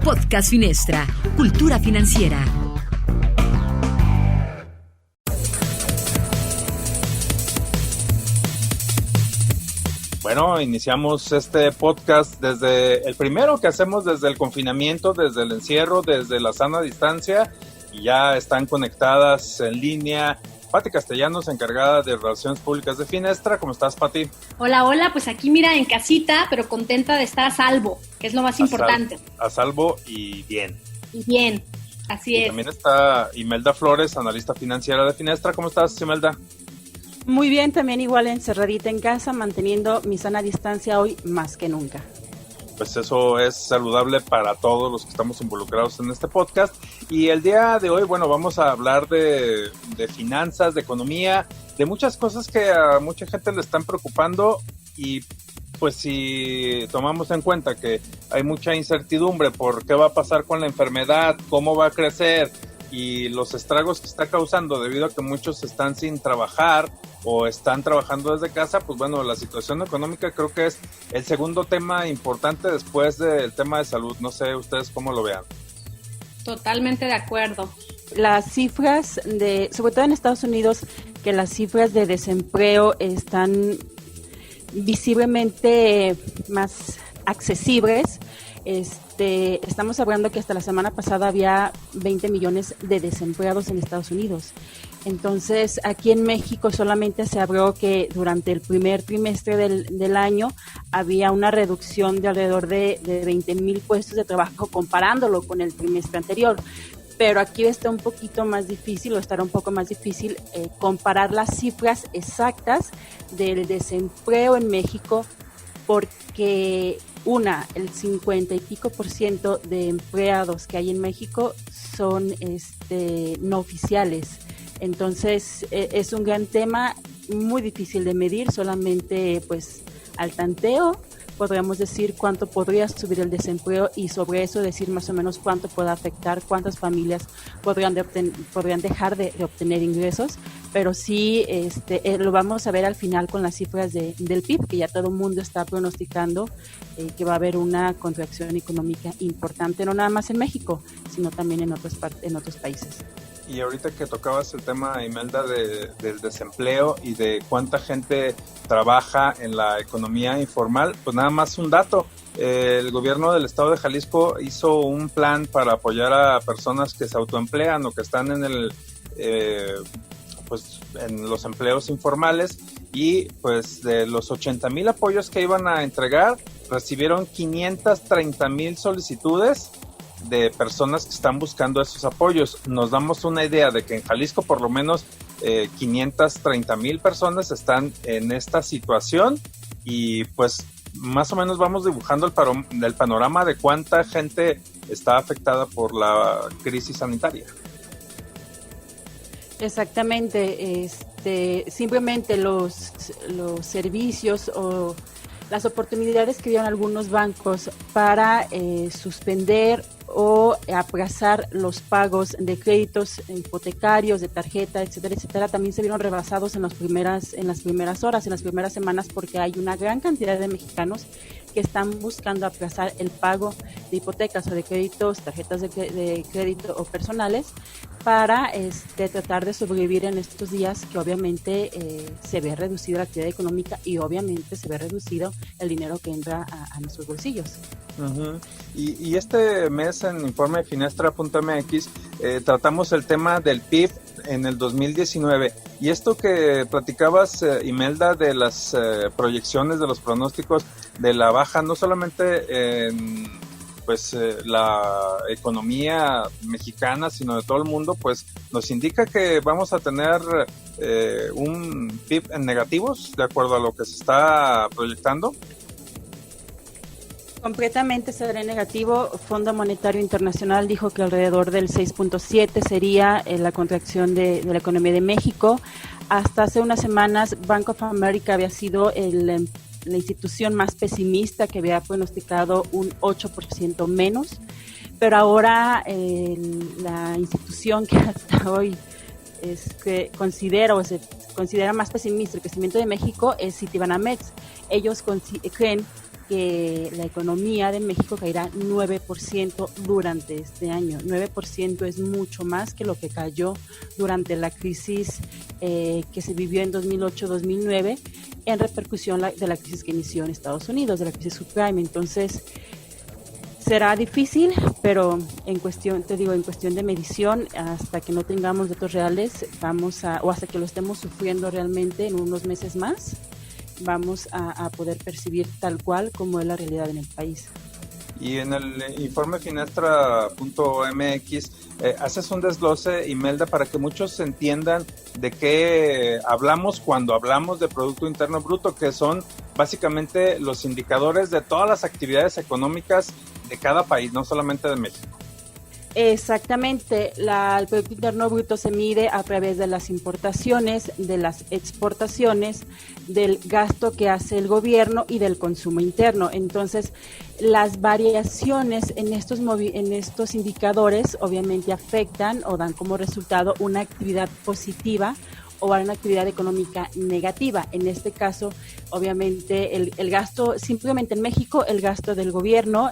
Podcast Finestra, cultura financiera. Bueno, iniciamos este podcast desde el primero que hacemos desde el confinamiento, desde el encierro, desde la sana distancia, y ya están conectadas en línea Pati Castellanos, encargada de Relaciones Públicas de Finestra. ¿Cómo estás, Pati? Hola, pues aquí mira, en casita, pero contenta de estar a salvo, que es lo más importante. A salvo y bien. Y bien, así es. También está Imelda Flores, analista financiera de Finestra. ¿Cómo estás, Imelda? Muy bien, también igual encerradita en casa, manteniendo mi sana distancia hoy más que nunca. Pues eso es saludable para todos los que estamos involucrados en este podcast. Y el día de hoy, bueno, vamos a hablar de finanzas, de economía, de muchas cosas que a mucha gente le están preocupando. Y pues si tomamos en cuenta que hay mucha incertidumbre por qué va a pasar con la enfermedad, cómo va a crecer y los estragos que está causando debido a que muchos están sin trabajar o están trabajando desde casa, pues bueno, la situación económica creo que es el segundo tema importante después del tema de salud. No sé ustedes cómo lo vean. Totalmente de acuerdo. Las cifras sobre todo en Estados Unidos, que las cifras de desempleo están visiblemente más accesibles. Estamos hablando que hasta la semana pasada había 20 millones de desempleados en Estados Unidos. Entonces, aquí en México solamente se habló que durante el primer trimestre del año había una reducción de alrededor de 20,000 puestos de trabajo comparándolo con el trimestre anterior. Pero aquí está un poquito más difícil, o estará un poco más difícil comparar las cifras exactas del desempleo en México, porque el 50 y pico % de empleados que hay en México son no oficiales. Entonces es un gran tema muy difícil de medir, solamente pues al tanteo podríamos decir cuánto podría subir el desempleo y sobre eso decir más o menos cuánto puede afectar, cuántas familias podrían dejar de obtener ingresos, pero sí lo vamos a ver al final con las cifras del PIB, que ya todo el mundo está pronosticando que va a haber una contracción económica importante, no nada más en México, sino también en otros países. Y ahorita que tocabas el tema, Imelda, del desempleo y de cuánta gente trabaja en la economía informal, pues nada más un dato. El gobierno del estado de Jalisco hizo un plan para apoyar a personas que se autoemplean o que están en en los empleos informales, y pues de los 80,000 apoyos que iban a entregar, recibieron 530,000 solicitudes de personas que están buscando esos apoyos. Nos damos una idea de que en Jalisco por lo menos 530,000 personas están en esta situación, y pues más o menos vamos dibujando el panorama de cuánta gente está afectada por la crisis sanitaria. Exactamente, simplemente los servicios o las oportunidades que dieron algunos bancos para suspender o aplazar los pagos de créditos hipotecarios, de tarjeta, etcétera, también se vieron rebasados en las primeras horas, en las primeras semanas, porque hay una gran cantidad de mexicanos que están buscando aplazar el pago de hipotecas o de créditos, tarjetas de crédito o personales, para tratar de sobrevivir en estos días que obviamente se ve reducida la actividad económica y obviamente se ve reducido el dinero que entra a nuestros bolsillos. Uh-huh. Y este mes en Informe de Finestra.mx tratamos el tema del PIB en el 2019, y esto que platicabas, Imelda, de las proyecciones, de los pronósticos de la baja, no solamente en la economía mexicana, sino de todo el mundo, pues nos indica que vamos a tener un PIB en negativos, de acuerdo a lo que se está proyectando. Completamente será negativo. Fondo Monetario Internacional dijo que alrededor del 6.7 sería la contracción de la economía de México. Hasta hace unas semanas, Bank of America había sido la institución más pesimista, que había pronosticado un 8% menos, pero ahora la institución que hasta hoy que se considera más pesimista el crecimiento de México es Citibanamex. Ellos creen que la economía de México caerá 9% durante este año. 9% es mucho más que lo que cayó durante la crisis que se vivió en 2008-2009 en repercusión de la crisis que inició en Estados Unidos, de la crisis subprime. Entonces, será difícil, pero en cuestión de medición, hasta que no tengamos datos reales, o hasta que lo estemos sufriendo realmente en unos meses más, vamos a poder percibir tal cual como es la realidad en el país. Y en el informe Finestra.mx haces un desglose, Imelda, para que muchos entiendan de qué hablamos cuando hablamos de Producto Interno Bruto, que son básicamente los indicadores de todas las actividades económicas de cada país, no solamente de México. Exactamente, el Producto Interno Bruto se mide a través de las importaciones, de las exportaciones, del gasto que hace el gobierno y del consumo interno. Entonces, las variaciones en estos indicadores obviamente afectan o dan como resultado una actividad positiva o una actividad económica negativa. En este caso, obviamente, el gasto, simplemente en México, el gasto del gobierno,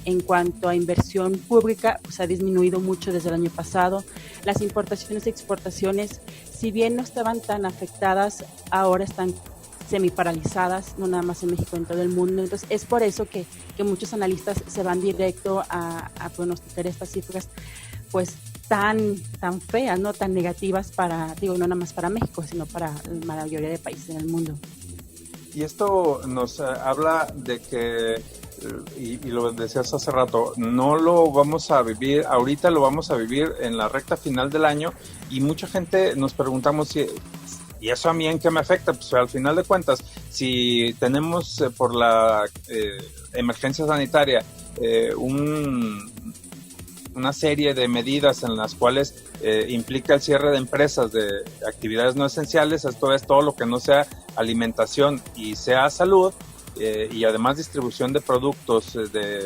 en cuanto a inversión pública, pues ha disminuido mucho desde el año pasado. Las importaciones y exportaciones, si bien no estaban tan afectadas, ahora están semiparalizadas, no nada más en México, en todo el mundo. Entonces, es por eso que muchos analistas se van directo a pronosticar estas cifras, pues, tan feas, no tan negativas no nada más para México, sino para la mayoría de países en el mundo. Y esto nos habla de que, y lo decías hace rato, no lo vamos a vivir, ahorita lo vamos a vivir en la recta final del año, y mucha gente nos preguntamos ¿y eso a mí en qué me afecta? Pues al final de cuentas, si tenemos por la emergencia sanitaria una serie de medidas en las cuales implica el cierre de empresas de actividades no esenciales, esto es todo lo que no sea alimentación y sea salud, y además distribución de productos de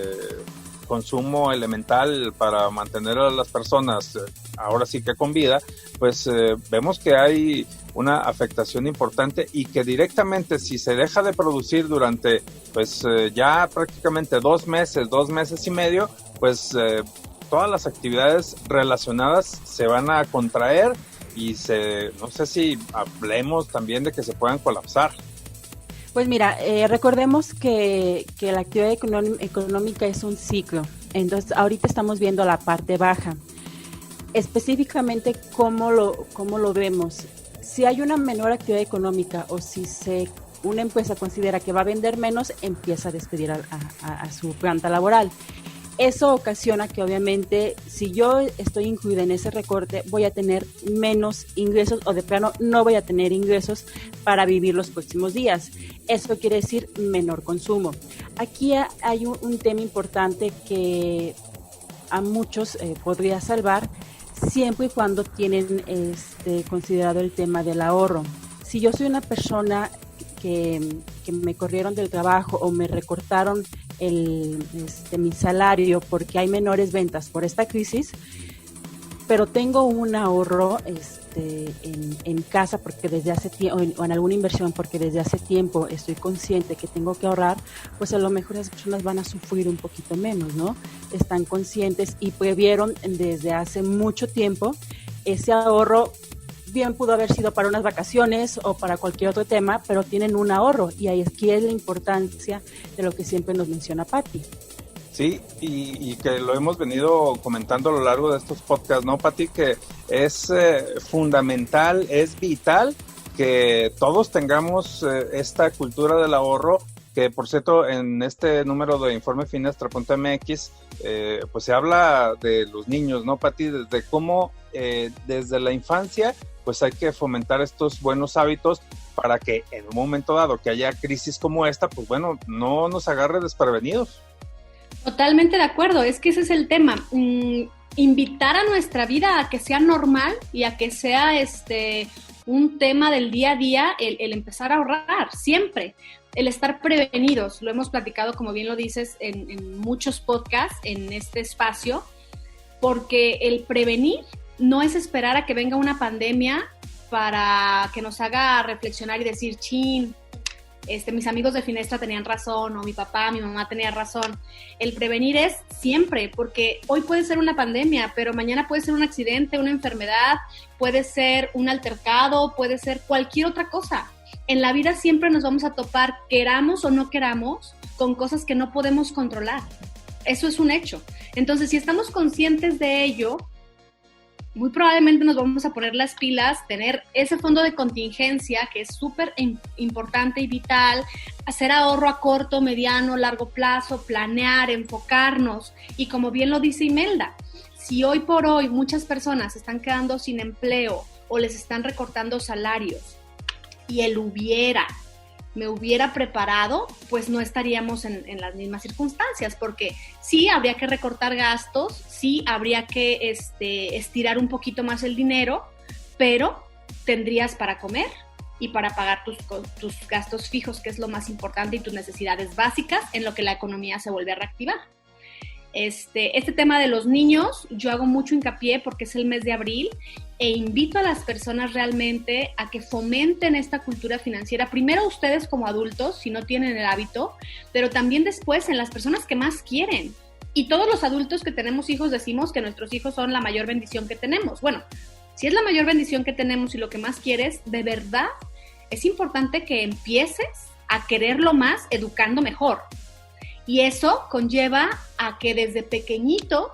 consumo elemental para mantener a las personas ahora sí que con vida, pues vemos que hay una afectación importante, y que directamente, si se deja de producir durante pues ya prácticamente 2 meses y medio, pues todas las actividades relacionadas se van a contraer, y no sé si hablemos también de que se puedan colapsar. Pues mira, recordemos que la actividad económica es un ciclo. Entonces, ahorita estamos viendo la parte baja. Específicamente, ¿cómo lo vemos? Si hay una menor actividad económica, o si una empresa considera que va a vender menos, empieza a despedir a su planta laboral. Eso ocasiona que, obviamente, si yo estoy incluida en ese recorte, voy a tener menos ingresos, o de plano no voy a tener ingresos para vivir los próximos días. Eso quiere decir menor consumo. Aquí hay un tema importante que a muchos podría salvar, siempre y cuando tienen considerado el tema del ahorro. Si yo soy una persona que me corrieron del trabajo o me recortaron mi salario porque hay menores ventas por esta crisis, pero tengo un ahorro en casa porque desde hace tiempo, o en alguna inversión porque desde hace tiempo estoy consciente que tengo que ahorrar, pues a lo mejor esas personas van a sufrir un poquito menos, ¿no? Están conscientes y previeron desde hace mucho tiempo ese ahorro. Bien pudo haber sido para unas vacaciones o para cualquier otro tema, pero tienen un ahorro, y aquí es la importancia de lo que siempre nos menciona Pati. Sí, y que lo hemos venido comentando a lo largo de estos podcasts, ¿no, Pati? Que es fundamental, es vital que todos tengamos esta cultura del ahorro, que por cierto en este número de Informe Finestra.mx pues se habla de los niños, ¿no, Pati? Desde cómo desde la infancia pues hay que fomentar estos buenos hábitos para que en un momento dado que haya crisis como esta, pues bueno, no nos agarre desprevenidos. Totalmente de acuerdo, es que ese es el tema. Invitar a nuestra vida a que sea normal y a que sea un tema del día a día, el empezar a ahorrar siempre, el estar prevenidos. Lo hemos platicado, como bien lo dices, en muchos podcasts en este espacio, porque el prevenir no es esperar a que venga una pandemia para que nos haga reflexionar y decir, chin, mis amigos de Finestra tenían razón, o mi papá, mi mamá tenía razón. El prevenir es siempre, porque hoy puede ser una pandemia, pero mañana puede ser un accidente, una enfermedad, puede ser un altercado, puede ser cualquier otra cosa. En la vida siempre nos vamos a topar, queramos o no queramos, con cosas que no podemos controlar. Eso es un hecho. Entonces, si estamos conscientes de ello, muy probablemente nos vamos a poner las pilas, tener ese fondo de contingencia que es súper importante y vital, hacer ahorro a corto, mediano, largo plazo, planear, enfocarnos. Y como bien lo dice Imelda, si hoy por hoy muchas personas están quedando sin empleo o les están recortando salarios y me hubiera preparado, pues no estaríamos en las mismas circunstancias, porque sí habría que recortar gastos, sí habría que estirar un poquito más el dinero, pero tendrías para comer y para pagar tus gastos fijos, que es lo más importante, y tus necesidades básicas, en lo que la economía se vuelve a reactivar. Este tema de los niños, yo hago mucho hincapié porque es el mes de abril e invito a las personas realmente a que fomenten esta cultura financiera, primero ustedes como adultos, si no tienen el hábito, pero también después en las personas que más quieren. Y todos los adultos que tenemos hijos decimos que nuestros hijos son la mayor bendición que tenemos. Bueno, si es la mayor bendición que tenemos y lo que más quieres, de verdad es importante que empieces a quererlo más educando mejor. Y eso conlleva a que desde pequeñitos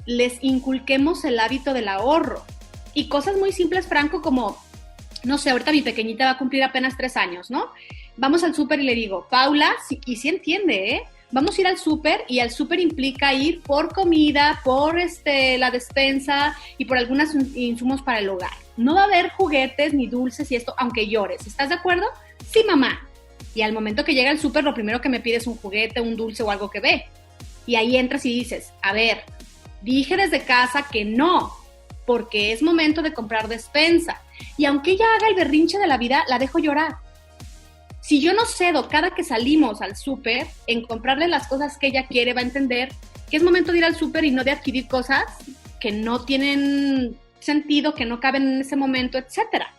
les inculquemos el hábito del ahorro. Y cosas muy simples, Franco, como, no sé, ahorita mi pequeñita va a cumplir apenas 3 años, ¿no? Vamos al súper y le digo, Paula, y sí entiende, ¿eh? Vamos a ir al súper, y al súper implica ir por comida, por la despensa y por algunos insumos para el hogar. No va a haber juguetes ni dulces y esto, aunque llores. ¿Estás de acuerdo? Sí, mamá. Y al momento que llega al súper, lo primero que me pide es un juguete, un dulce o algo que ve. Y ahí entras y dices, a ver, dije desde casa que no, porque es momento de comprar despensa. Y aunque ella haga el berrinche de la vida, la dejo llorar. Si yo no cedo cada que salimos al súper en comprarle las cosas que ella quiere, va a entender que es momento de ir al súper y no de adquirir cosas que no tienen sentido, que no caben en ese momento, etcétera.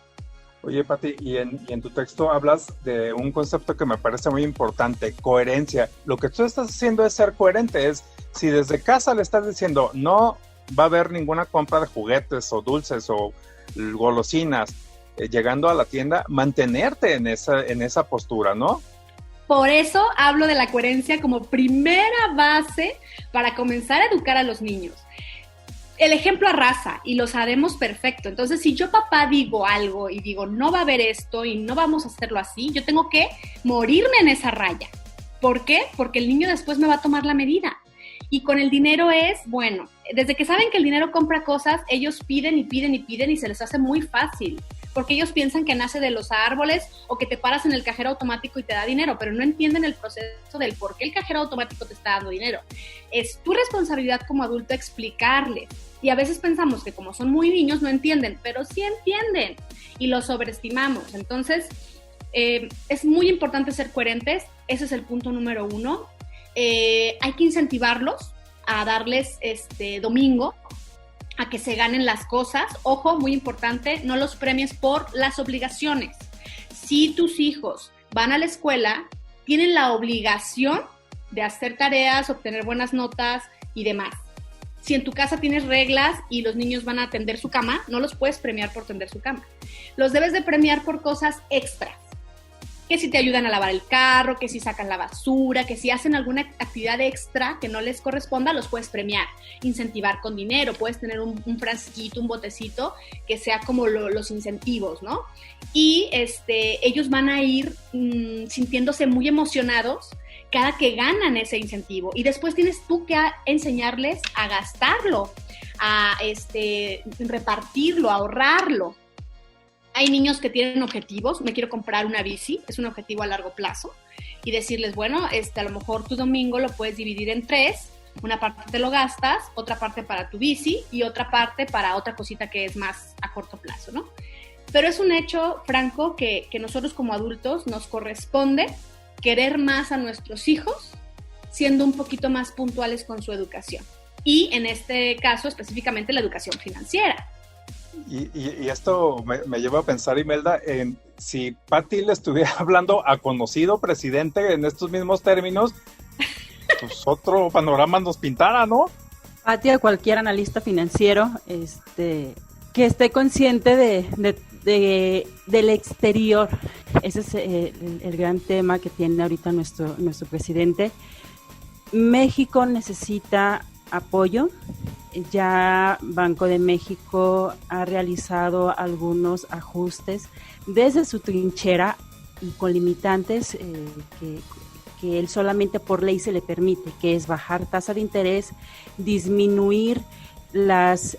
Oye, Pati, y en tu texto hablas de un concepto que me parece muy importante, coherencia. Lo que tú estás haciendo es ser coherente, es si desde casa le estás diciendo no va a haber ninguna compra de juguetes o dulces o golosinas, llegando a la tienda, mantenerte en esa postura, ¿no? Por eso hablo de la coherencia como primera base para comenzar a educar a los niños. El ejemplo arrasa y lo sabemos perfecto. Entonces, si yo papá digo algo y digo no va a haber esto y no vamos a hacerlo así, yo tengo que morirme en esa raya. ¿Por qué? Porque el niño después me va a tomar la medida. Y con el dinero es, bueno, desde que saben que el dinero compra cosas, ellos piden y piden y piden y se les hace muy fácil. Porque ellos piensan que nace de los árboles o que te paras en el cajero automático y te da dinero, pero no entienden el proceso del por qué el cajero automático te está dando dinero. Es tu responsabilidad como adulto explicarles. Y a veces pensamos que como son muy niños no entienden, pero sí entienden y los sobreestimamos. Entonces, es muy importante ser coherentes. Ese es el punto número 1. Hay que incentivarlos a darles domingo a que se ganen las cosas. Ojo, muy importante, no los premies por las obligaciones. Si tus hijos van a la escuela, tienen la obligación de hacer tareas, obtener buenas notas y demás. Si en tu casa tienes reglas y los niños van a tender su cama, no los puedes premiar por tender su cama. Los debes de premiar por cosas extras. Que si te ayudan a lavar el carro, que si sacan la basura, que si hacen alguna actividad extra que no les corresponda, los puedes premiar, incentivar con dinero. Puedes tener un frasquito, un botecito, que sea como los incentivos, ¿no? Y ellos van a ir sintiéndose muy emocionados cada que ganan ese incentivo. Y después tienes tú que enseñarles a gastarlo, a repartirlo, a ahorrarlo. Hay niños que tienen objetivos, me quiero comprar una bici, es un objetivo a largo plazo, y decirles, bueno, a lo mejor tu domingo lo puedes dividir en 3, una parte te lo gastas, otra parte para tu bici y otra parte para otra cosita que es más a corto plazo, ¿no? Pero es un hecho, Franco, que nosotros como adultos nos corresponde querer más a nuestros hijos siendo un poquito más puntuales con su educación. Y en este caso, específicamente la educación financiera. Y esto me lleva a pensar, Imelda, en si Pati le estuviera hablando a conocido presidente en estos mismos términos, pues otro panorama nos pintara, ¿no? Pati, a cualquier analista financiero que esté consciente del exterior. Ese es el gran tema que tiene ahorita nuestro presidente. México necesita apoyo. Ya Banco de México ha realizado algunos ajustes desde su trinchera y con limitantes que él solamente por ley se le permite, que es bajar tasa de interés, disminuir las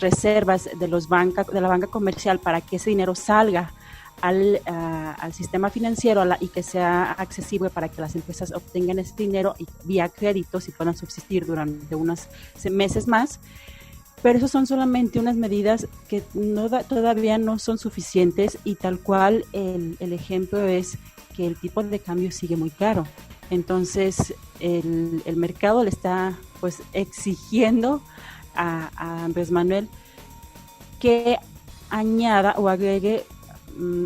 reservas de la banca comercial para que ese dinero salga al sistema financiero y que sea accesible para que las empresas obtengan ese dinero vía créditos y puedan subsistir durante unos meses más. Pero eso son solamente unas medidas que todavía no son suficientes, y tal cual el ejemplo es que el tipo de cambio sigue muy caro. Entonces el mercado le está pues exigiendo a Andrés Manuel que añada o agregue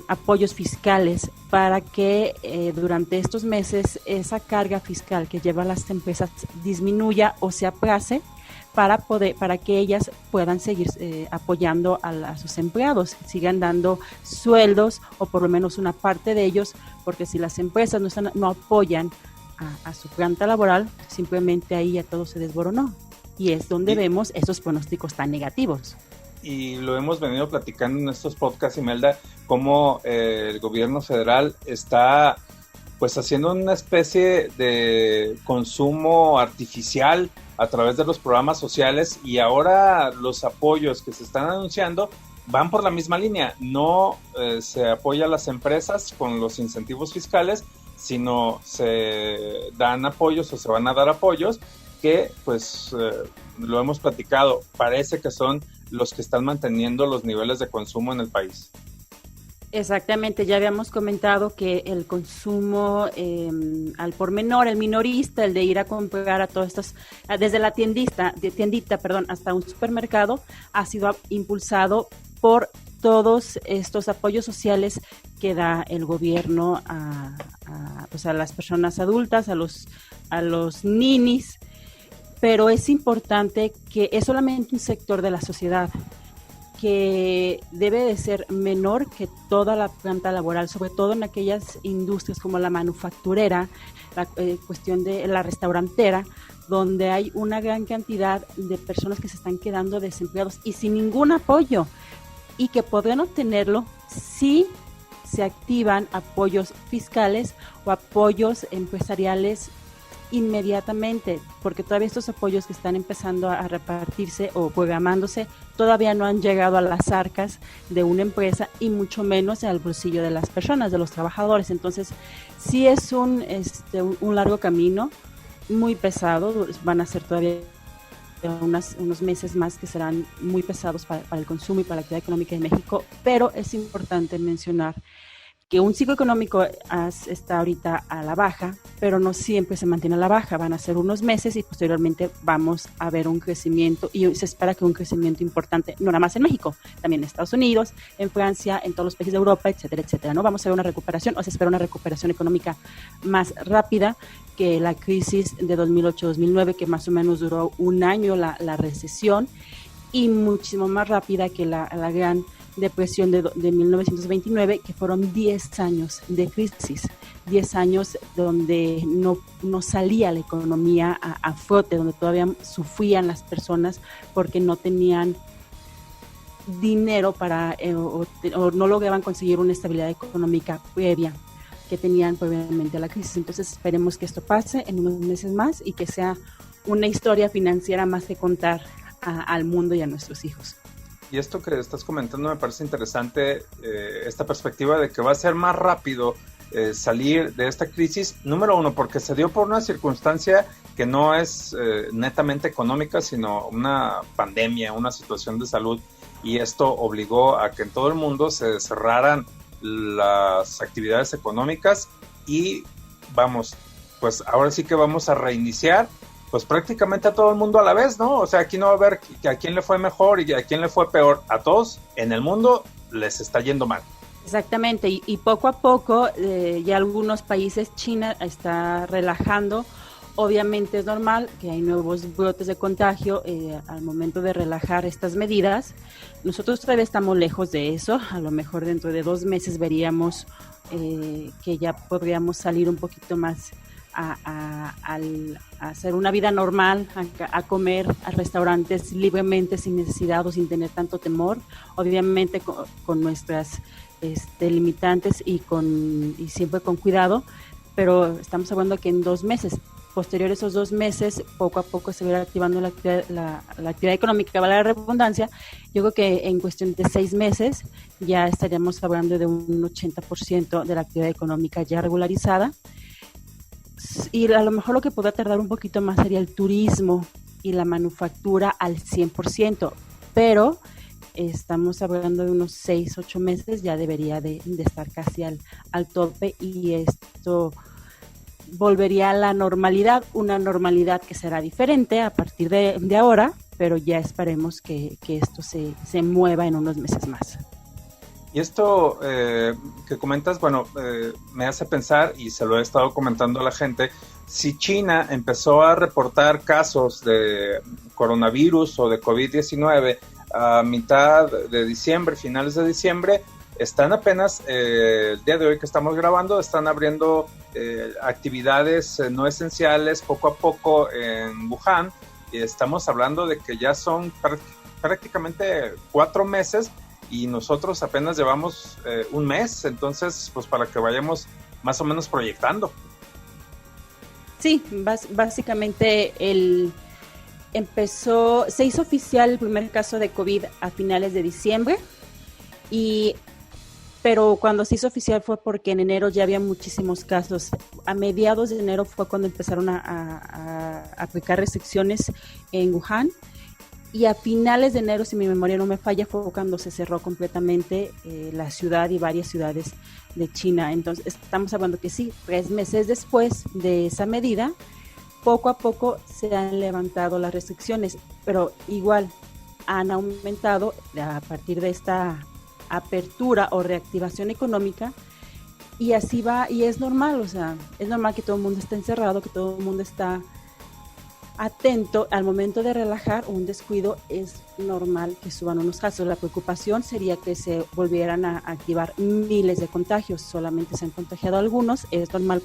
apoyos fiscales para que durante estos meses esa carga fiscal que llevan las empresas disminuya o se aplace para que ellas puedan seguir apoyando a sus empleados, sigan dando sueldos o por lo menos una parte de ellos, porque si las empresas no apoyan a su planta laboral, simplemente ahí ya todo se desboronó, y es donde vemos esos pronósticos tan negativos. Y lo hemos venido platicando en estos podcasts, Imelda, cómo el gobierno federal está pues haciendo una especie de consumo artificial a través de los programas sociales, y ahora los apoyos que se están anunciando van por la misma línea. No se apoya a las empresas con los incentivos fiscales, sino se dan apoyos o se van a dar apoyos que, pues, lo hemos platicado, parece que son los que están manteniendo los niveles de consumo en el país. Exactamente, ya habíamos comentado que el consumo al por menor, el minorista, el de ir a comprar a todos estos, desde la tiendita, hasta un supermercado, ha sido impulsado por todos estos apoyos sociales que da el gobierno a las personas adultas, a los ninis, pero es importante que es solamente un sector de la sociedad que debe de ser menor que toda la planta laboral, sobre todo en aquellas industrias como la manufacturera, la cuestión de la restaurantera, donde hay una gran cantidad de personas que se están quedando desempleados y sin ningún apoyo, y que podrán obtenerlo si se activan apoyos fiscales o apoyos empresariales inmediatamente, porque todavía estos apoyos que están empezando a repartirse o programándose todavía no han llegado a las arcas de una empresa y mucho menos al bolsillo de las personas, de los trabajadores. Entonces sí es un largo camino, muy pesado, van a ser todavía unos meses más que serán muy pesados para el consumo y para la actividad económica de México, pero es importante mencionar que un ciclo económico está ahorita a la baja, pero no siempre se mantiene a la baja. Van a ser unos meses y posteriormente vamos a ver un crecimiento, y se espera que un crecimiento importante, no nada más en México, también en Estados Unidos, en Francia, en todos los países de Europa, etcétera, etcétera, ¿no? Vamos a ver una recuperación, o se espera una recuperación económica más rápida que la crisis de 2008-2009, que más o menos duró un año la recesión, y muchísimo más rápida que la gran depresión de 1929, que fueron 10 años de crisis, 10 años donde no salía la economía a flote, donde todavía sufrían las personas porque no tenían dinero para o no lograban conseguir una estabilidad económica previa que tenían previamente a la crisis. Entonces esperemos que esto pase en unos meses más y que sea una historia financiera más que contar al mundo y a nuestros hijos. Y esto que estás comentando me parece interesante, esta perspectiva de que va a ser más rápido salir de esta crisis, número uno, porque se dio por una circunstancia que no es netamente económica, sino una pandemia, una situación de salud, y esto obligó a que en todo el mundo se cerraran las actividades económicas, y vamos, pues ahora sí que vamos a reiniciar pues prácticamente a todo el mundo a la vez, ¿no? O sea, aquí no va a haber a quién le fue mejor y a quién le fue peor. A todos en el mundo les está yendo mal. Exactamente, y poco a poco ya algunos países, China está relajando. Obviamente es normal que hay nuevos brotes de contagio al momento de relajar estas medidas. Nosotros todavía estamos lejos de eso, a lo mejor dentro de 2 meses veríamos que ya podríamos salir un poquito más a hacer una vida normal, a comer a restaurantes libremente, sin necesidad o sin tener tanto temor, obviamente con nuestras limitantes y siempre con cuidado, pero estamos hablando que en 2 meses, posterior a esos 2 meses, poco a poco se va activando la actividad económica, vale la redundancia. Yo creo que en cuestión de 6 meses ya estaríamos hablando de un 80% de la actividad económica ya regularizada. Y a lo mejor lo que podría tardar un poquito más sería el turismo y la manufactura al 100%, pero estamos hablando de unos 6-8 meses, ya debería de estar casi al tope, y esto volvería a la normalidad, una normalidad que será diferente a partir de ahora, pero ya esperemos que esto se mueva en unos meses más. Y esto que comentas, bueno, me hace pensar, y se lo he estado comentando a la gente, si China empezó a reportar casos de coronavirus o de COVID-19 a mitad de diciembre, finales de diciembre, están apenas, el día de hoy que estamos grabando, están abriendo actividades no esenciales poco a poco en Wuhan, y estamos hablando de que ya son prácticamente 4 meses y nosotros apenas llevamos 1 mes, entonces pues para que vayamos más o menos proyectando. Sí, básicamente se hizo oficial el primer caso de COVID a finales de diciembre, pero cuando se hizo oficial fue porque en enero ya había muchísimos casos. A mediados de enero fue cuando empezaron a aplicar restricciones en Wuhan, y a finales de enero, si mi memoria no me falla, fue cuando se cerró completamente la ciudad y varias ciudades de China. Entonces estamos hablando que sí, 3 meses después de esa medida, poco a poco se han levantado las restricciones, pero igual han aumentado a partir de esta apertura o reactivación económica, y así va, y es normal, o sea, es normal que todo el mundo esté encerrado, que todo el mundo está atento. Al momento de relajar un descuido es normal que suban unos casos. La preocupación sería que se volvieran a activar miles de contagios. Solamente se han contagiado algunos, es normal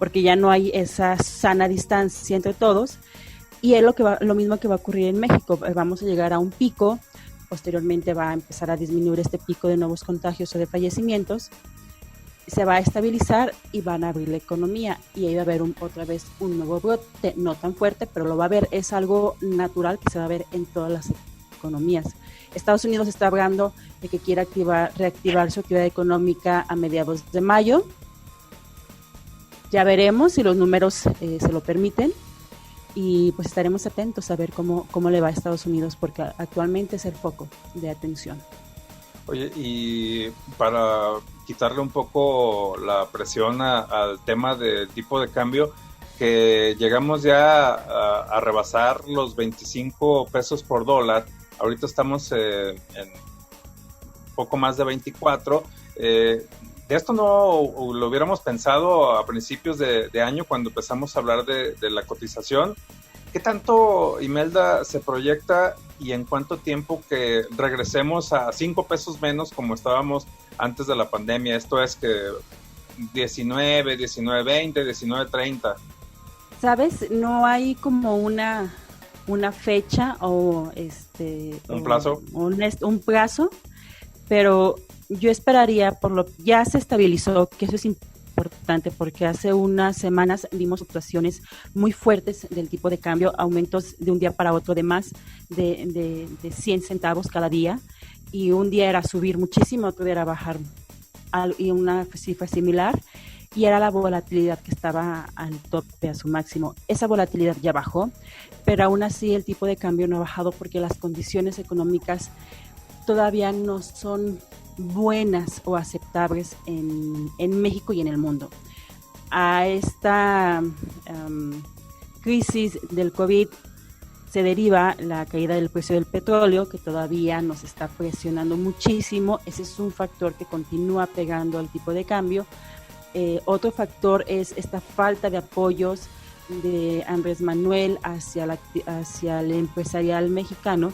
porque ya no hay esa sana distancia entre todos, y es lo mismo que va a ocurrir en México. Vamos a llegar a un pico, posteriormente va a empezar a disminuir este pico de nuevos contagios o de fallecimientos, se va a estabilizar y van a abrir la economía, y ahí va a haber otra vez un nuevo brote, no tan fuerte, pero lo va a haber. Es algo natural que se va a ver en todas las economías. Estados Unidos está hablando de que quiere reactivar su actividad económica a mediados de mayo. Ya veremos si los números se lo permiten, y pues estaremos atentos a ver cómo le va a Estados Unidos, porque actualmente es el foco de atención. Oye, y para quitarle un poco la presión al tema del tipo de cambio, que llegamos ya a rebasar los 25 pesos por dólar, ahorita estamos en poco más de 24. De esto no lo hubiéramos pensado a principios de año, cuando empezamos a hablar de la cotización. ¿Qué tanto, Imelda, se proyecta, y en cuánto tiempo que regresemos a 5 pesos menos como estábamos antes de la pandemia? Esto es que 19, 19.20, 19.30. ¿Sabes? No hay como una fecha o un plazo. Un plazo, pero yo esperaría, ya se estabilizó, que eso es importante, porque hace unas semanas vimos fluctuaciones muy fuertes del tipo de cambio, aumentos de un día para otro de más de 100 centavos cada día, y un día era subir muchísimo, otro día era bajar, y una cifra similar, y era la volatilidad que estaba al tope, a su máximo. Esa volatilidad ya bajó, pero aún así el tipo de cambio no ha bajado, porque las condiciones económicas todavía no son buenas o aceptables en México y en el mundo. A esta crisis del COVID se deriva la caída del precio del petróleo, que todavía nos está presionando muchísimo. Ese es un factor que continúa pegando al tipo de cambio. Otro factor es esta falta de apoyos de Andrés Manuel hacia el empresarial mexicano.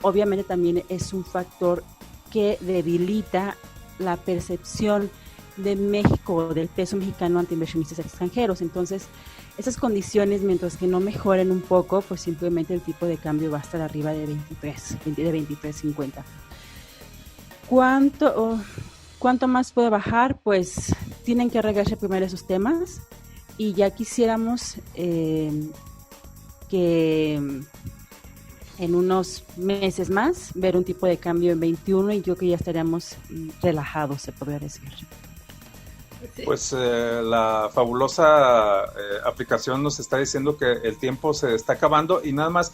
Obviamente también es un factor que debilita la percepción de México, del peso mexicano ante inversionistas extranjeros. Entonces, esas condiciones, mientras que no mejoren un poco, pues simplemente el tipo de cambio va a estar arriba de 23.50. ¿Cuánto más puede bajar? Pues tienen que arreglarse primero esos temas, y ya quisiéramos que en unos meses más ver un tipo de cambio en 21, y yo creo que ya estaríamos relajados, se podría decir. Pues la fabulosa aplicación nos está diciendo que el tiempo se está acabando, y nada más,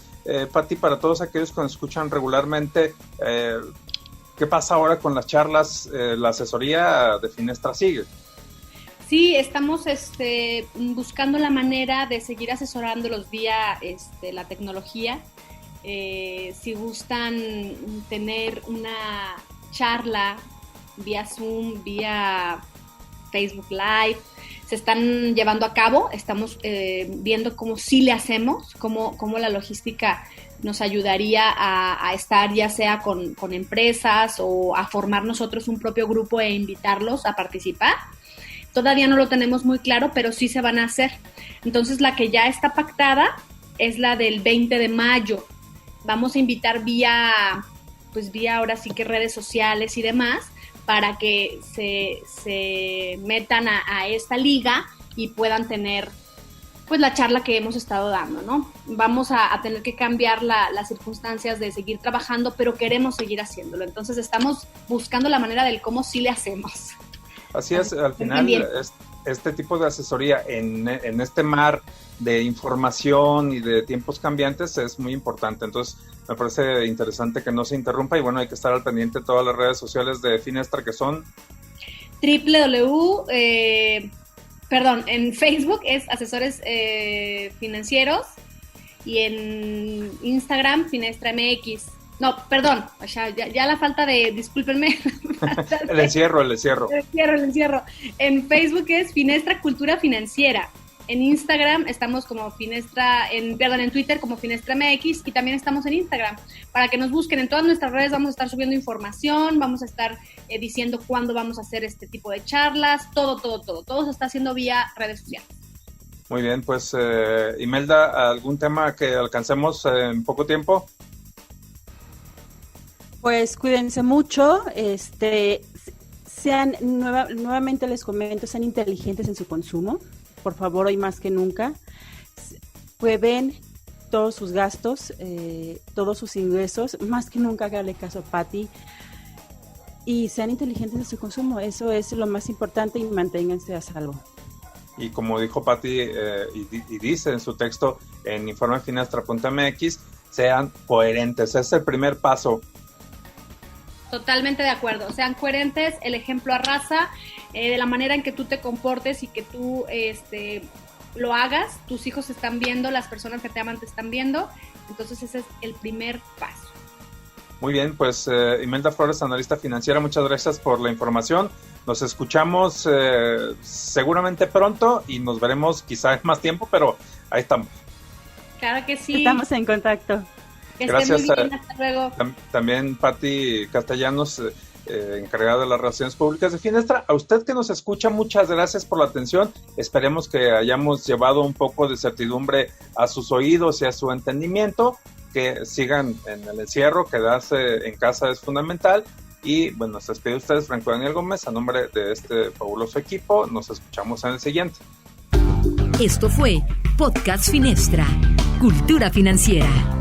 Pati, para todos aquellos que nos escuchan regularmente, ¿qué pasa ahora con las charlas? La asesoría de Finestra sigue. Sí, estamos buscando la manera de seguir asesorándolos vía la tecnología. Si gustan tener una charla vía Zoom, vía Facebook Live, se están llevando a cabo. Estamos viendo cómo sí le hacemos, cómo la logística nos ayudaría a estar ya sea con empresas o a formar nosotros un propio grupo e invitarlos a participar. Todavía no lo tenemos muy claro, pero sí se van a hacer. Entonces, la que ya está pactada es la del 20 de mayo. Vamos a invitar vía ahora sí que redes sociales y demás, para que se metan a esta liga y puedan tener pues la charla que hemos estado dando, ¿no? Vamos a tener que cambiar las circunstancias de seguir trabajando, pero queremos seguir haciéndolo. Entonces estamos buscando la manera del cómo sí le hacemos. Así es, al final este tipo de asesoría en este mar de información y de tiempos cambiantes es muy importante. Entonces me parece interesante que no se interrumpa, y bueno, hay que estar al pendiente de todas las redes sociales de Finestra, que son en Facebook es Asesores Financieros, y en Instagram Finestra MX. No, perdón, o sea, ya la falta de, discúlpenme. El encierro. El encierro. En Facebook es Finestra Cultura Financiera. En Instagram estamos como en Twitter como Finestra MX, y también estamos en Instagram. Para que nos busquen en todas nuestras redes, vamos a estar subiendo información, vamos a estar diciendo cuándo vamos a hacer este tipo de charlas, todo se está haciendo vía redes sociales. Muy bien, pues Imelda, ¿algún tema que alcancemos en poco tiempo? Pues cuídense mucho, nuevamente les comento, sean inteligentes en su consumo, por favor, hoy más que nunca. Prueben todos sus gastos, todos sus ingresos, más que nunca háganle caso a Pati, y sean inteligentes en su consumo, eso es lo más importante, y manténganse a salvo. Y como dijo Pati y dice en su texto en informefinestra.mx, sean coherentes, es el primer paso. Totalmente de acuerdo, sean coherentes, el ejemplo arrasa, de la manera en que tú te comportes y que tú lo hagas, tus hijos te están viendo, las personas que te aman te están viendo, entonces ese es el primer paso. Muy bien, pues Imelda Flores, analista financiera, muchas gracias por la información. Nos escuchamos seguramente pronto, y nos veremos quizá en más tiempo, pero ahí estamos. Claro que sí. Estamos en contacto. Que gracias. Esté muy bien, hasta luego. También Pati Castellanos, encargada de las relaciones públicas de Finestra. A usted que nos escucha, muchas gracias por la atención. Esperemos que hayamos llevado un poco de certidumbre a sus oídos y a su entendimiento. Que sigan en el encierro, quedarse en casa es fundamental. Y bueno, se despide ustedes, Franco Daniel Gómez, a nombre de este fabuloso equipo. Nos escuchamos en el siguiente. Esto fue Podcast Finestra, Cultura Financiera.